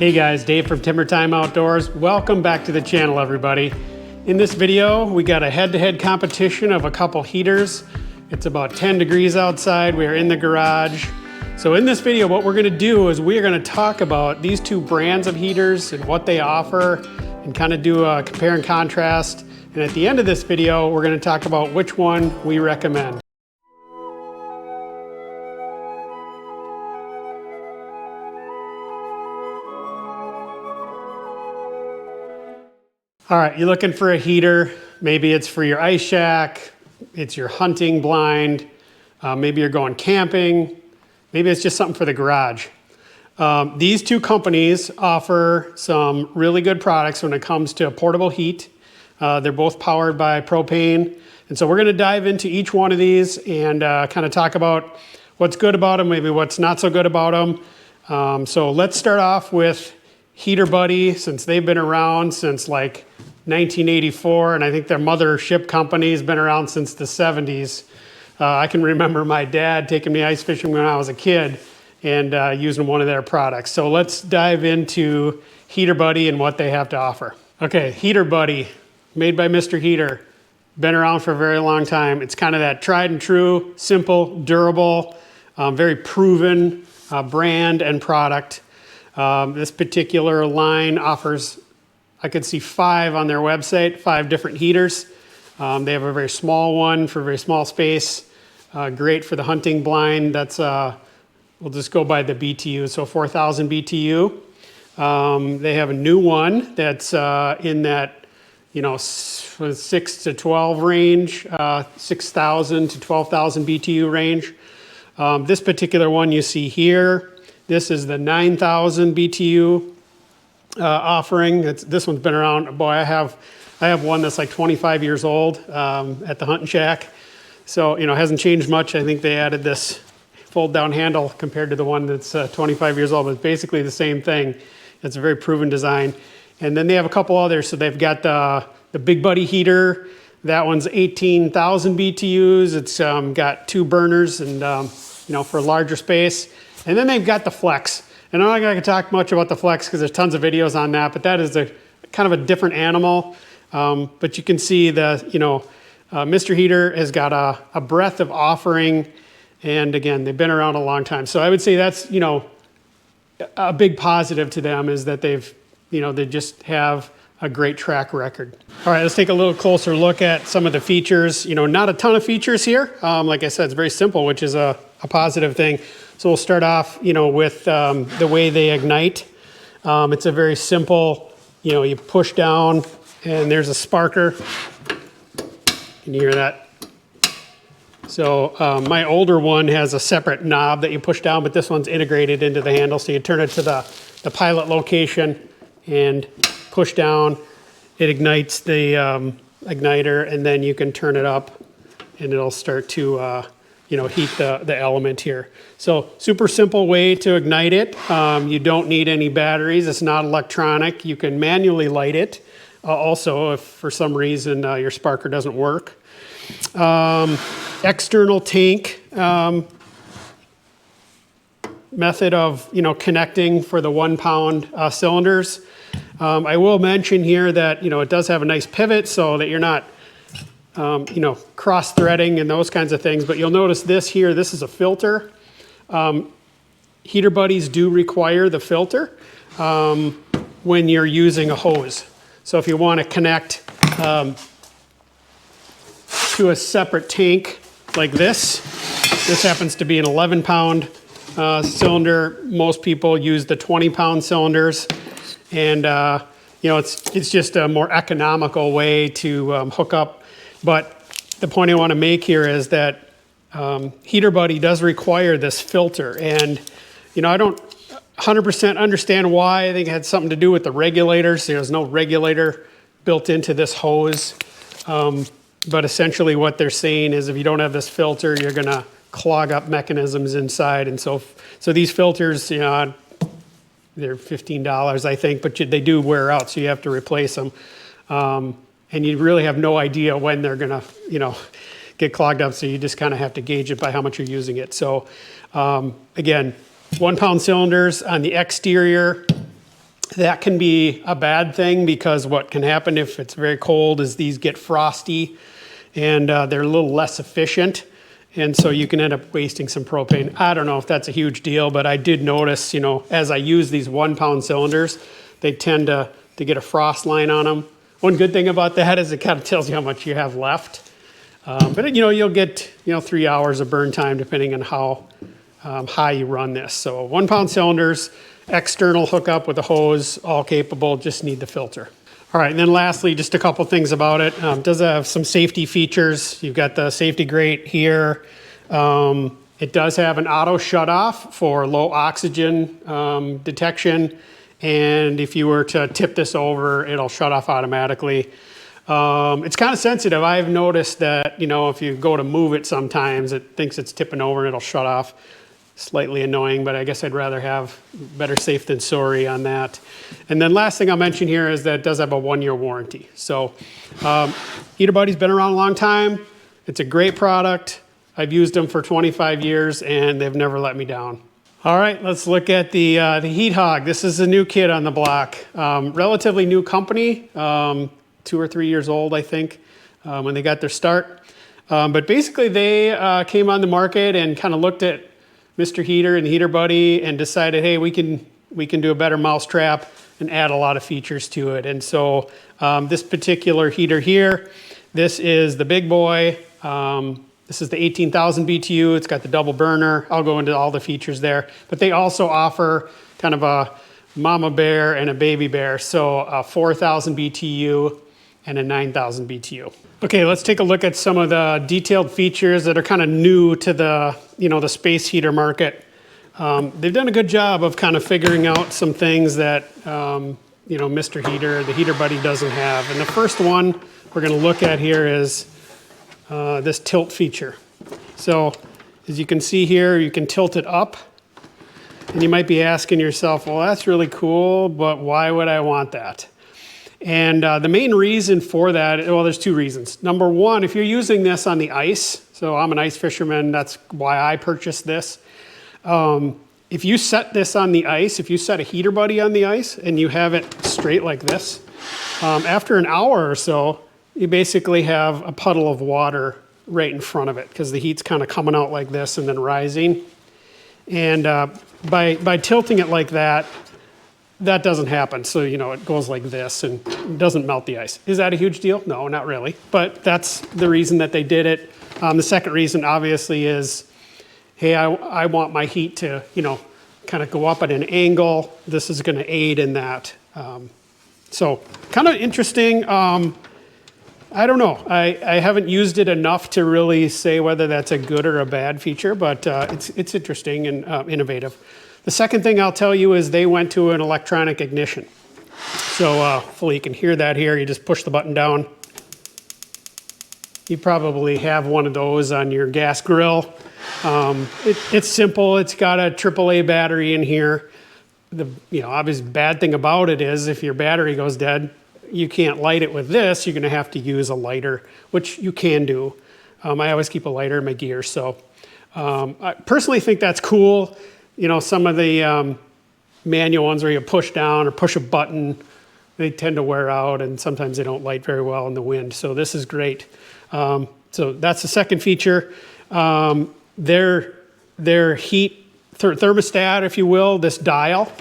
Hey guys, Dave from Timber Time Outdoors. Welcome back to the channel, everybody. In this video, we got a head-to-head competition of a couple heaters. It's about 10 degrees outside. We are in the garage. So in this video, what we're gonna do is we are gonna talk about these two brands of heaters and what they offer and kind of do a compare and contrast. And at the end of this video, we're gonna talk about which one we recommend. All right, you're looking for a heater. Maybe it's for your ice shack, it's your hunting blind, maybe you're going camping, maybe it's just something for the garage. These two companies offer some really good products when it comes to portable heat. They're both powered by propane. And so we're gonna dive into each one of these and kind of talk about what's good about them, maybe what's not so good about them. So let's start off with Heater Buddy, since they've been around since like 1984, and I think their mothership company has been around since the 70s. I can remember my dad taking me ice fishing when I was a kid and using one of their products. So let's dive into Heater Buddy and what they have to offer. Okay, Heater Buddy, made by Mr. Heater, been around for a very long time. It's kind of that tried and true, simple, durable, very proven brand and product. This particular line offers, I could see 5 on their website, 5 different heaters. They have a very small one for a very small space. Great for the hunting blind. That's, we'll just go by the BTU, so 4,000 BTU. They have a new one that's in that, 6 to 12 range, 6,000 to 12,000 BTU range. This particular one you see here, this is the 9,000 BTU offering. This one's been around. Boy, I have one that's like 25 years old at the hunting shack. So, it hasn't changed much. I think they added this fold down handle compared to the one that's 25 years old, but it's basically the same thing. It's a very proven design. And then they have a couple others. So they've got the Big Buddy heater. That one's 18,000 BTUs. It's got 2 burners and, for a larger space. And then they've got the Flex. And I'm not going to talk much about the Flex because there's tons of videos on that, but that is a kind of a different animal. But you can see Mr. Heater has got a breadth of offering. And again, they've been around a long time. So I would say that's, a big positive to them is that they just have a great track record. All right, let's take a little closer look at some of the features. Not a ton of features here. Like I said, it's very simple, which is a positive thing. So we'll start off, with the way they ignite. It's a very simple, you push down and there's a sparker. Can you hear that? So my older one has a separate knob that you push down, but this one's integrated into the handle. So you turn it to the pilot location and push down. It ignites the igniter, and then you can turn it up and it'll start to heat the element here. So super simple way to ignite it. You don't need any batteries. It's not electronic. You can manually light it. Also, if for some reason your sparker doesn't work. External tank method of connecting for the 1 pound cylinders. I will mention here that it does have a nice pivot so that you're not cross-threading and those kinds of things. But you'll notice this here, this is a filter. Heater Buddies do require the filter when you're using a hose. So if you want to connect to a separate tank like this happens to be an 11 pound cylinder. Most people use the 20 pound cylinders. And it's just a more economical way to hook up. But the point I want to make here is that Heater Buddy does require this filter. And, I don't 100% understand why. I think it had something to do with the regulators. There's no regulator built into this hose. But essentially what they're saying is if you don't have this filter, you're going to clog up mechanisms inside. And so these filters, they're $15, I think, but they do wear out, so you have to replace them. And you really have no idea when they're gonna, get clogged up, so you just kind of have to gauge it by how much you're using it. So again, 1 pound cylinders on the exterior, That can be a bad thing because what can happen if it's very cold is these get frosty and they're a little less efficient. And so you can end up wasting some propane. I don't know if that's a huge deal, but I did notice, as I use these 1 pound cylinders, they tend to get a frost line on them. One good thing about that is it kind of tells you how much you have left. But you'll get 3 hours of burn time depending on how high you run this. So 1 pound cylinders, external hookup with a hose, all capable, just need the filter. All right, and then lastly, just a couple things about it. It does have some safety features. You've got the safety grate here. It does have an auto shut-off for low oxygen detection. And if you were to tip this over, it'll shut off automatically. It's kind of sensitive. I've noticed that, if you go to move it sometimes, it thinks it's tipping over and it'll shut off. Slightly annoying, but I guess I'd rather have better safe than sorry on that. And then last thing I'll mention here is that it does have a 1-year warranty. So Heater Buddy's been around a long time. It's a great product. I've used them for 25 years and they've never let me down. All right, let's look at the Heat Hog. This is a new kid on the block. Relatively new company, 2 or 3 years old, I think, when they got their start. But basically they came on the market and kind of looked at Mr. Heater and Heater Buddy and decided, hey, we can do a better mousetrap and add a lot of features to it. And so this particular heater here, this is the big boy. This is the 18,000 BTU. It's got the double burner. I'll go into all the features there. But they also offer kind of a mama bear and a baby bear. So a 4,000 BTU and a 9,000 BTU. Okay, let's take a look at some of the detailed features that are kind of new to the, the space heater market. They've done a good job of kind of figuring out some things that, Mr. Heater, the Heater Buddy doesn't have. And the first one we're going to look at here is this tilt feature. So as you can see here, you can tilt it up. And you might be asking yourself, well, that's really cool, but why would I want that? And the main reason for that, well, there's 2 reasons. Number one, if you're using this on the ice, so I'm an ice fisherman, that's why I purchased this. If you set this on the ice, if you set a Heater Buddy on the ice and you have it straight like this, after an hour or so, you basically have a puddle of water right in front of it because the heat's kind of coming out like this and then rising. And by tilting it like that, that doesn't happen. So, it goes like this and it doesn't melt the ice. Is that a huge deal? No, not really. But that's the reason that they did it. The second reason, obviously, is, hey, I want my heat to, kind of go up at an angle. This is going to aid in that. So kind of interesting. I don't know. I haven't used it enough to really say whether that's a good or a bad feature, but it's interesting and innovative. The second thing I'll tell you is they went to an electronic ignition. So hopefully you can hear that here. You just push the button down. You probably have one of those on your gas grill. It's simple. It's got a AAA battery in here. The obvious bad thing about it is if your battery goes dead, you can't light it with this. You're going to have to use a lighter, which you can do. I always keep a lighter in my gear. So I personally think that's cool. Some of the manual ones where you push down or push a button, they tend to wear out and sometimes they don't light very well in the wind. So this is great. So that's the second feature. Their heat thermostat, if you will, this dial,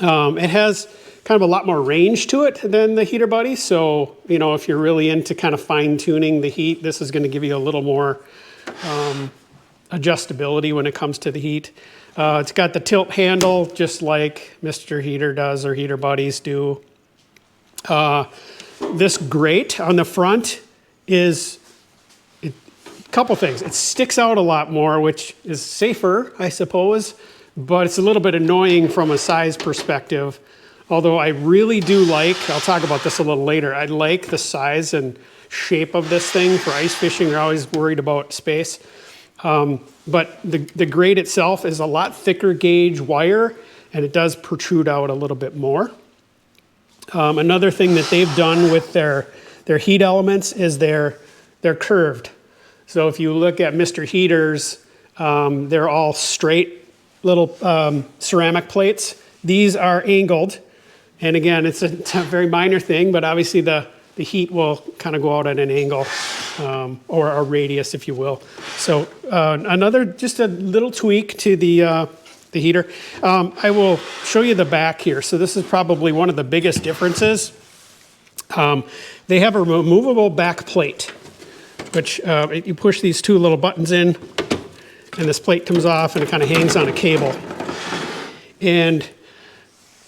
it has kind of a lot more range to it than the Heater Buddy. So, if you're really into kind of fine tuning the heat, this is going to give you a little more adjustability when it comes to the heat. It's got the tilt handle, just like Mr. Heater does or Heater Buddies do. This grate on the front is a couple things. It sticks out a lot more, which is safer, I suppose, but it's a little bit annoying from a size perspective. Although I really do like, I'll talk about this a little later, I like the size and shape of this thing. For ice fishing, you're always worried about space. But the grate itself is a lot thicker gauge wire, and it does protrude out a little bit more. Another thing that they've done with their heat elements is they're curved. So if you look at Mr. Heater's, they're all straight little ceramic plates. These are angled. And again, it's a very minor thing, but obviously the heat will kind of go out at an angle, or a radius, if you will. So just a little tweak to the heater. I will show you the back here. So this is probably one of the biggest differences. They have a removable back plate, which you push these two little buttons in, and this plate comes off and it kind of hangs on a cable. And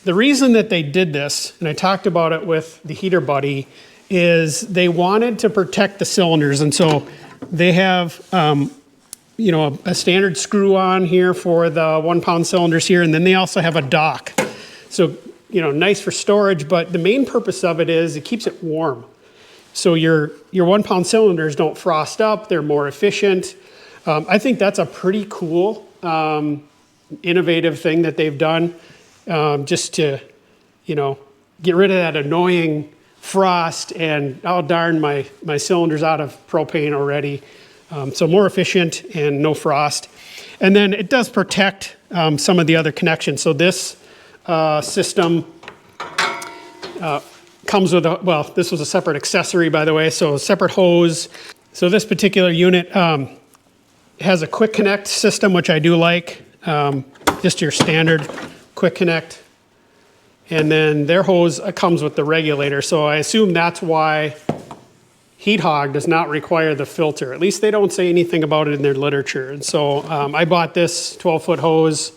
the reason that they did this, and I talked about it with the heater buddy, is they wanted to protect the cylinders. And so they have, a standard screw on here for the 1 pound cylinders here. And then they also have a dock. So, nice for storage, but the main purpose of it is it keeps it warm. So your 1 pound cylinders don't frost up, they're more efficient. I think that's a pretty cool, innovative thing that they've done, just to, get rid of that annoying frost and, oh darn, my cylinder's out of propane already. So more efficient and no frost. And then it does protect some of the other connections. So this system comes with this was a separate accessory, by the way, so a separate hose. So this particular unit has a quick connect system, which I do like, just your standard quick connect. And then their hose comes with the regulator. So I assume that's why Heat Hog does not require the filter. At least they don't say anything about it in their literature. And so I bought this 12-foot hose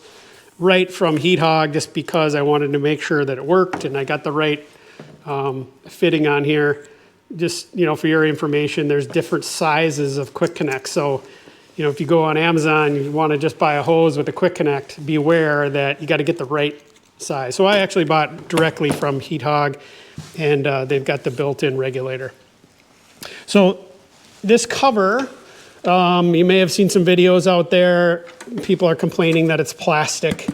right from Heat Hog just because I wanted to make sure that it worked and I got the right fitting on here. Just, for your information, there's different sizes of quick connect. So, if you go on Amazon, you want to just buy a hose with a quick connect, beware that you got to get the right size. So I actually bought directly from Heat Hog, and they've got the built-in regulator. So this cover, you may have seen some videos out there. People are complaining that it's plastic.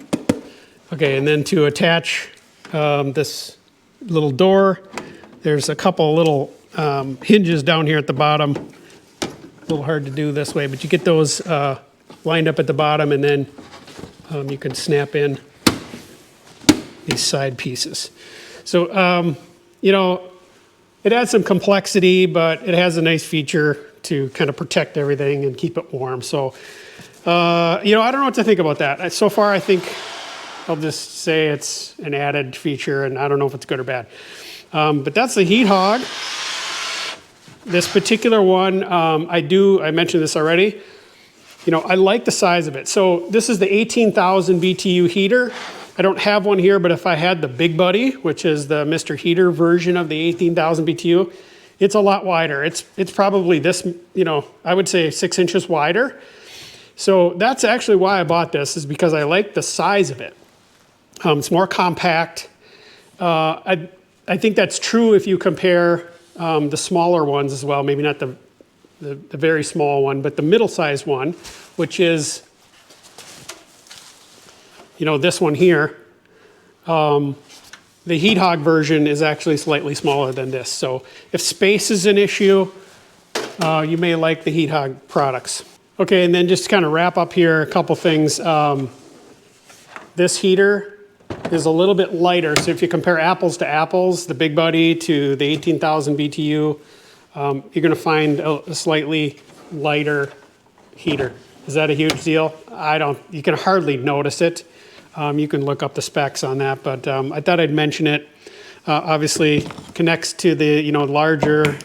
Okay, and then to attach this little door, there's a couple little hinges down here at the bottom. A little hard to do this way, but you get those lined up at the bottom, and then you can snap in these side pieces. So, it adds some complexity, but it has a nice feature to kind of protect everything and keep it warm. So, I don't know what to think about that. So far, I think I'll just say it's an added feature, and I don't know if it's good or bad. But that's the Heat Hog. This particular one, I mentioned this already. I like the size of it. So this is the 18,000 BTU heater. I don't have one here, but if I had the Big Buddy, which is the Mr. Heater version of the 18,000 BTU, it's a lot wider. It's probably this, I would say 6 inches wider. So that's actually why I bought this, is because I like the size of it. It's more compact. I think that's true if you compare the smaller ones as well, maybe not the very small one, but the middle-sized one, which is, this one here. The Heat Hog version is actually slightly smaller than this. So if space is an issue, you may like the Heat Hog products. Okay, and then just to kind of wrap up here, a couple things. This heater is a little bit lighter. So if you compare apples to apples, the Big Buddy to the 18,000 BTU, you're going to find a slightly lighter heater. Is that a huge deal? You can hardly notice it. You can look up the specs on that, but I thought I'd mention it. Obviously connects to the larger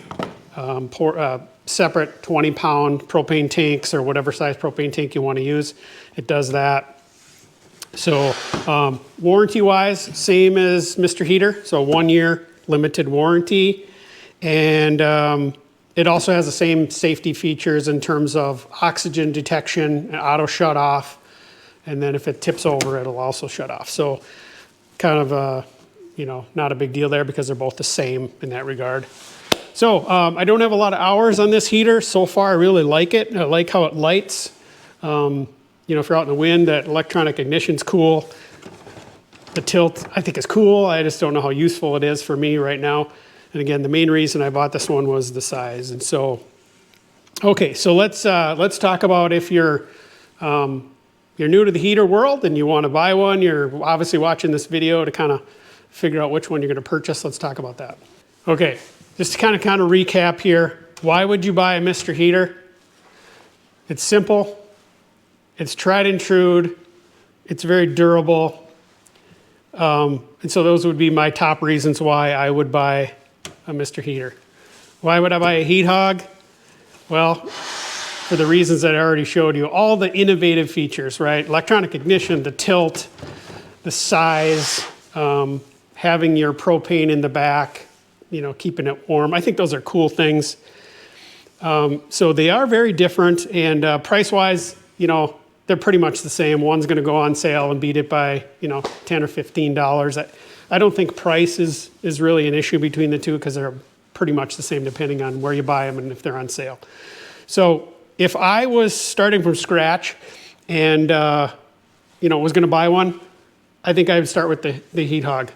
separate 20-pound propane tanks or whatever size propane tank you want to use. It does that. So warranty-wise, same as Mr. Heater, so 1 year limited warranty. And it also has the same safety features in terms of oxygen detection and auto shut off. And then if it tips over, it'll also shut off. So kind of, not a big deal there because they're both the same in that regard. So I don't have a lot of hours on this heater. So far, I really like it. I like how it lights. If you're out in the wind, that electronic ignition's cool. The tilt, I think, is cool. I just don't know how useful it is for me right now. And again, the main reason I bought this one was the size. And so, okay, so let's talk about if you're new to the heater world and you want to buy one. You're obviously watching this video to kind of figure out which one you're gonna purchase. Let's talk about that. Okay, just to kind of recap here. Why would you buy a Mr. Heater? It's simple, it's tried and true, it's very durable. And so those would be my top reasons why I would buy a Mr. Heater. Why would I buy a heat hog? Well, for the reasons that I already showed you, all the innovative features, right? Electronic ignition, the tilt, the size, having your propane in the back, you know, keeping it warm. I think those are cool things. So they are very different, and price-wise, you know, they're pretty much the same. One's gonna go on sale and beat it by, you know, $10 or $15. I don't think price is really an issue between the two, because they're pretty much the same depending on where you buy them and if they're on sale. So if I was starting from scratch and, you know, was gonna buy one, I think I would start with the heat hog.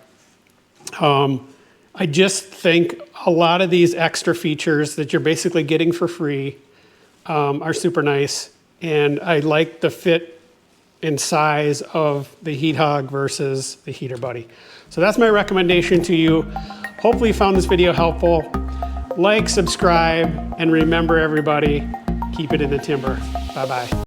I just think a lot of these extra features that you're basically getting for free are super nice. And I like the fit and size of the heat hog versus the heater buddy. So that's my recommendation to you. Hopefully you found this video helpful. Like, subscribe, and remember everybody, keep it in the timber. Bye-bye.